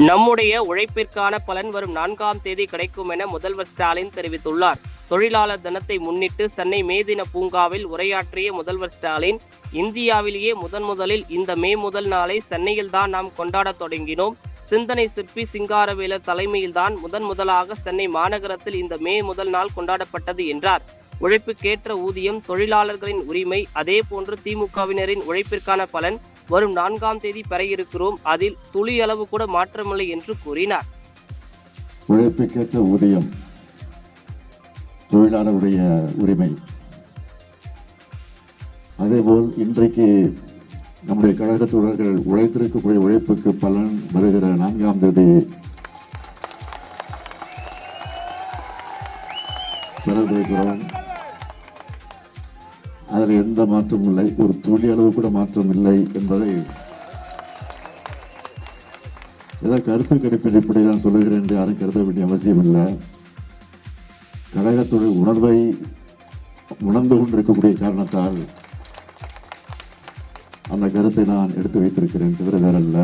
நம்முடைய உழைப்பிற்கான பலன் வரும் 4ஆம் தேதி கிடைக்கும் என முதல்வர் ஸ்டாலின் தெரிவித்துள்ளார். தொழிலாளர் தினத்தை முன்னிட்டு சென்னை மே தின பூங்காவில் உரையாற்றிய முதல்வர் ஸ்டாலின், இந்தியாவிலேயே முதலில் இந்த மே முதல் நாளை சென்னையில்தான் நாம் கொண்டாட தொடங்கினோம். சிந்தனை சிற்பி சிங்காரவேலர் தலைமையில்தான் முதலாக சென்னை மாநகரத்தில் இந்த மே முதல் நாள் கொண்டாடப்பட்டது என்றார். உழைப்புக்கேற்ற ஊதியம் தொழிலாளர்களின் உரிமை, அதே போன்று திமுகவினரின் உழைப்பிற்கான பலன் வரும் 4ஆம் தேதி பெற இருக்கிறோம். அதில் துளி அளவு கூட மாற்றமில்லை என்று கூறினார். உழைப்புக்கேற்ற ஊதியம் தொழிலாளருடைய உரிமை. அதேபோல் இன்றைக்கு நம்முடைய கழக தோழர்கள் உழைத்திருக்கக்கூடிய உழைப்புக்கு பலன் வருகிற 4ஆம் தேதி பெறவிருக்கிறோம். அதில் எந்த மாற்றமும் இல்லை, ஒரு துளி அளவு கூட மாற்றம் இல்லை என்பதை ஏதாவது கருத்து கணிப்பில் இப்படி நான் சொல்லுகிறேன் என்று யாரும் கருத வேண்டிய அவசியம் இல்லை. கழகத்துடைய உணர்வை உணர்ந்து கொண்டிருக்கக்கூடிய காரணத்தால் அந்த கருத்தை நான் எடுத்து வைத்திருக்கிறேன், தவிர வேறல்ல.